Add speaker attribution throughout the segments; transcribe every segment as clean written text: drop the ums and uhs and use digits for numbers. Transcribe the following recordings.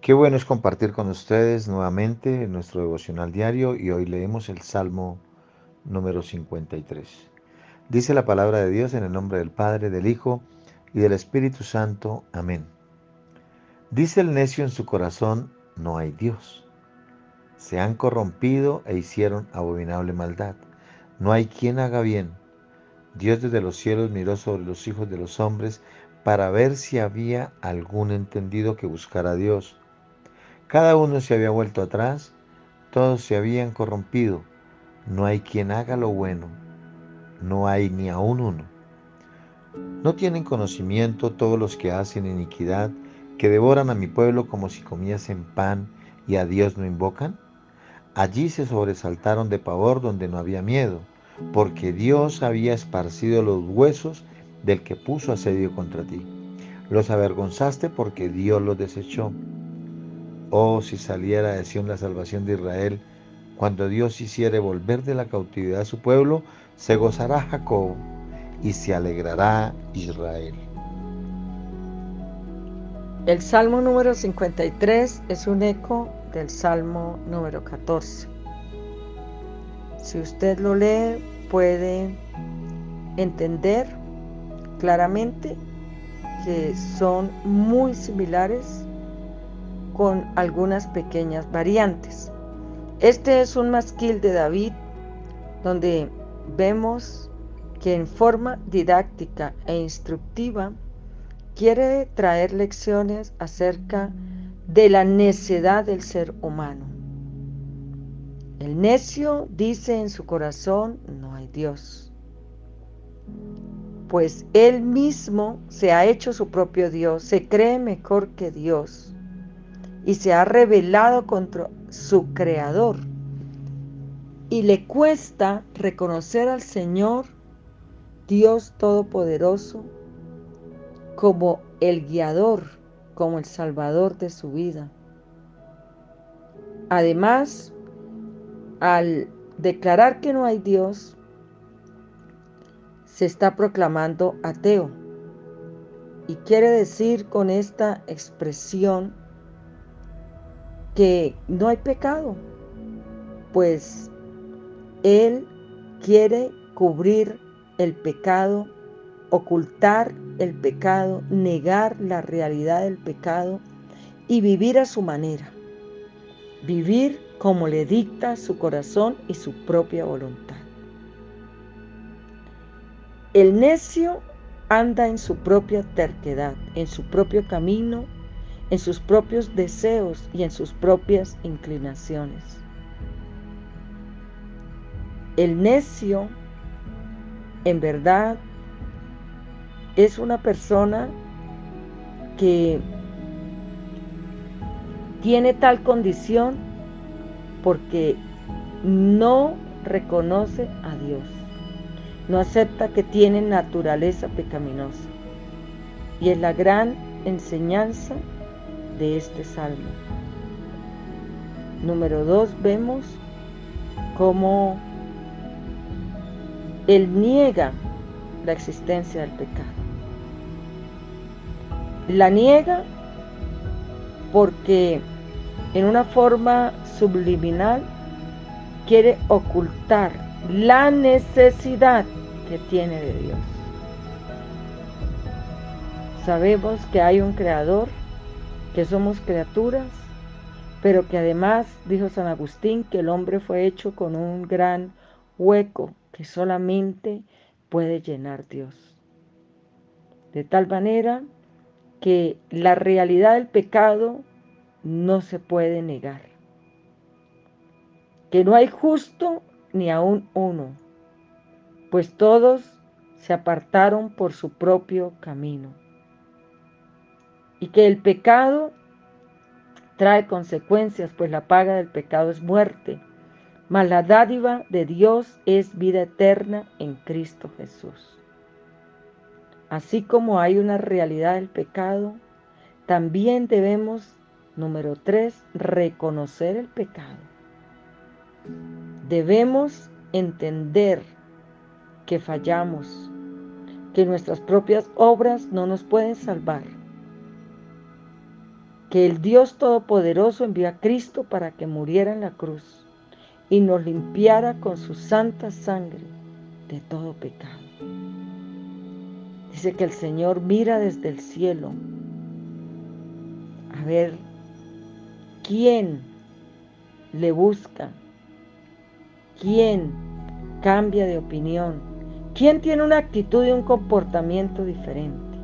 Speaker 1: Qué bueno es compartir con ustedes nuevamente nuestro devocional diario y hoy leemos el Salmo número 53. Dice la palabra de Dios en el nombre del Padre, del Hijo y del Espíritu Santo. Amén. Dice el necio en su corazón, no hay Dios. Se han corrompido e hicieron abominable maldad. No hay quien haga bien. Dios desde los cielos miró sobre los hijos de los hombres para ver si había algún entendido que buscara a Dios. Cada uno se había vuelto atrás, todos se habían corrompido. No hay quien haga lo bueno, no hay ni aun uno. ¿No tienen conocimiento todos los que hacen iniquidad, que devoran a mi pueblo como si comiesen pan y a Dios no invocan? Allí se sobresaltaron de pavor donde no había miedo, porque Dios había esparcido los huesos del que puso asedio contra ti. Los avergonzaste porque Dios los desechó. Oh, si saliera de Sión la salvación de Israel, cuando Dios hiciere volver de la cautividad a su pueblo, se gozará Jacob y se alegrará Israel.
Speaker 2: El Salmo número 53 es un eco del Salmo número 14. Si usted lo lee, puede entender claramente que son muy similares con algunas pequeñas variantes. Este es un masquil de David donde vemos que en forma didáctica e instructiva quiere traer lecciones acerca de la necedad del ser humano. El necio dice en su corazón, no hay Dios, pues él mismo se ha hecho su propio Dios, se cree mejor que Dios y se ha rebelado contra su creador. Y le cuesta reconocer al Señor, Dios Todopoderoso, como el guiador, como el salvador de su vida. Además, al declarar que no hay Dios, se está proclamando ateo. Y quiere decir con esta expresión que no hay pecado, pues él quiere cubrir el pecado, ocultar el pecado, negar la realidad del pecado y vivir a su manera. Vivir como le dicta su corazón y su propia voluntad. El necio anda en su propia terquedad, en su propio camino, en sus propios deseos y en sus propias inclinaciones. El necio, en verdad, es una persona que tiene tal condición porque no reconoce a Dios, no acepta que tiene naturaleza pecaminosa. Y es la gran enseñanza de este salmo. Número 2, vemos cómo él niega la existencia del pecado. La niega porque en una forma subliminal quiere ocultar la necesidad que tiene de Dios. Sabemos que hay un creador, que somos criaturas, pero que además, dijo San Agustín, que el hombre fue hecho con un gran hueco que solamente puede llenar Dios. De tal manera que la realidad del pecado no se puede negar. Que no hay justo ni aun uno, pues todos se apartaron por su propio camino. Y que el pecado trae consecuencias, pues la paga del pecado es muerte, mas la dádiva de Dios es vida eterna en Cristo Jesús. Así como hay una realidad del pecado, también debemos, número 3, reconocer el pecado. Debemos entender que fallamos, que nuestras propias obras no nos pueden salvar, que el Dios Todopoderoso envió a Cristo para que muriera en la cruz y nos limpiara con su santa sangre de todo pecado. Dice que el Señor mira desde el cielo a ver quién le busca, quién cambia de opinión, quién tiene una actitud y un comportamiento diferente.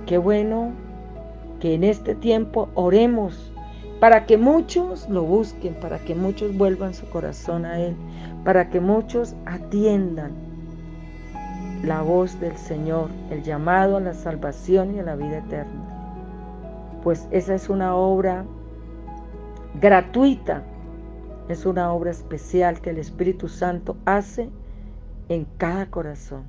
Speaker 2: Qué bueno que en este tiempo oremos para que muchos lo busquen, para que muchos vuelvan su corazón a Él, para que muchos atiendan la voz del Señor, el llamado a la salvación y a la vida eterna. Pues esa es una obra gratuita, es una obra especial que el Espíritu Santo hace en cada corazón.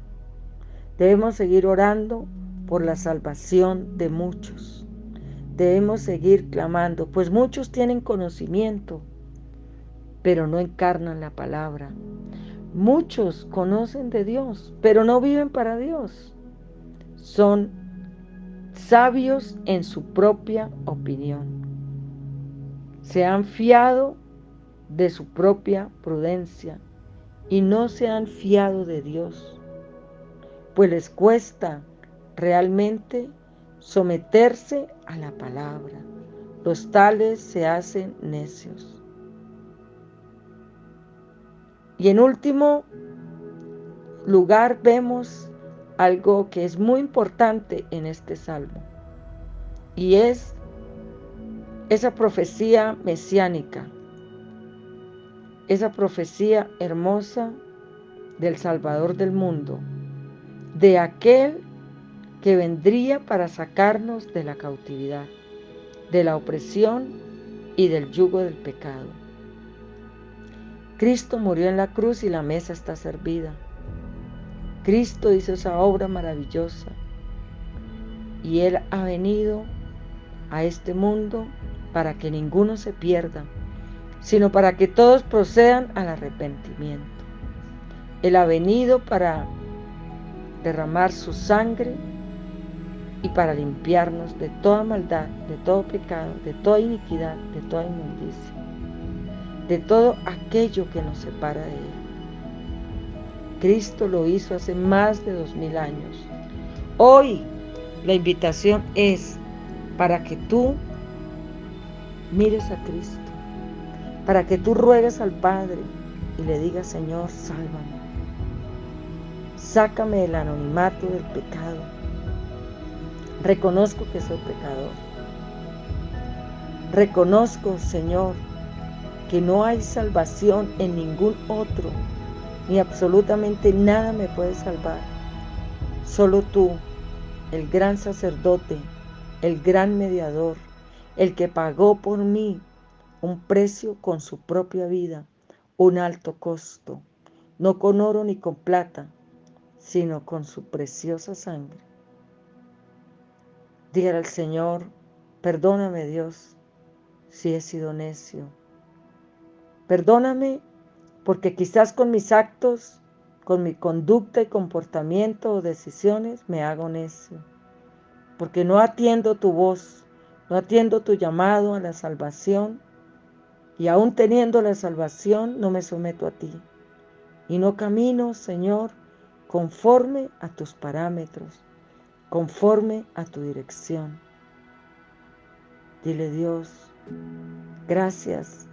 Speaker 2: Debemos seguir orando por la salvación de muchos. Debemos seguir clamando, pues muchos tienen conocimiento, pero no encarnan la palabra. Muchos conocen de Dios, pero no viven para Dios. Son sabios en su propia opinión. Se han fiado de su propia prudencia y no se han fiado de Dios, pues les cuesta realmente someterse a la palabra. Los tales se hacen necios. Y en último lugar vemos algo que es muy importante en este salmo, y es esa profecía mesiánica, esa profecía hermosa del Salvador del mundo, de aquel que vendría para sacarnos de la cautividad, de la opresión y del yugo del pecado. Cristo murió en la cruz y la mesa está servida. Cristo hizo esa obra maravillosa y Él ha venido a este mundo para que ninguno se pierda, sino para que todos procedan al arrepentimiento. Él ha venido para derramar su sangre y para limpiarnos de toda maldad, de todo pecado, de toda iniquidad, de toda inmundicia, de todo aquello que nos separa de Él. Cristo lo hizo hace más de 2000 años. Hoy la invitación es para que tú mires a Cristo, para que tú ruegues al Padre y le digas: Señor, sálvame, sácame del anonimato del pecado. Reconozco que soy pecador. Reconozco, Señor, que no hay salvación en ningún otro, ni absolutamente nada me puede salvar. Solo tú, el gran sacerdote, el gran mediador, el que pagó por mí un precio con su propia vida, un alto costo, no con oro ni con plata, sino con su preciosa sangre. Dígale al Señor: perdóname, Dios, si he sido necio. Perdóname porque quizás con mis actos, con mi conducta y comportamiento o decisiones me hago necio. Porque no atiendo tu voz, no atiendo tu llamado a la salvación, y aún teniendo la salvación no me someto a ti. Y no camino, Señor, conforme a tus parámetros, conforme a tu dirección. Dile: Dios, gracias.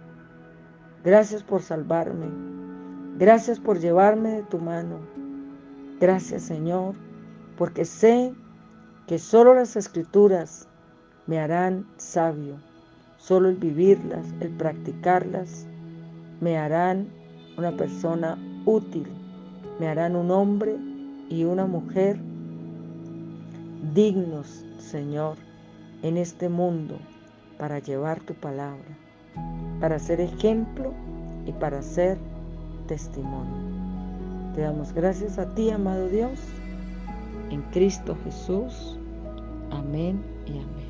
Speaker 2: Gracias por salvarme. Gracias por llevarme de tu mano. Gracias, Señor, porque sé que solo las Escrituras me harán sabio. Solo el vivirlas, el practicarlas, me harán una persona útil. Me harán un hombre y una mujer dignos, Señor, en este mundo para llevar tu palabra, para ser ejemplo y para ser testimonio. Te damos gracias a ti, amado Dios, en Cristo Jesús. Amén y amén.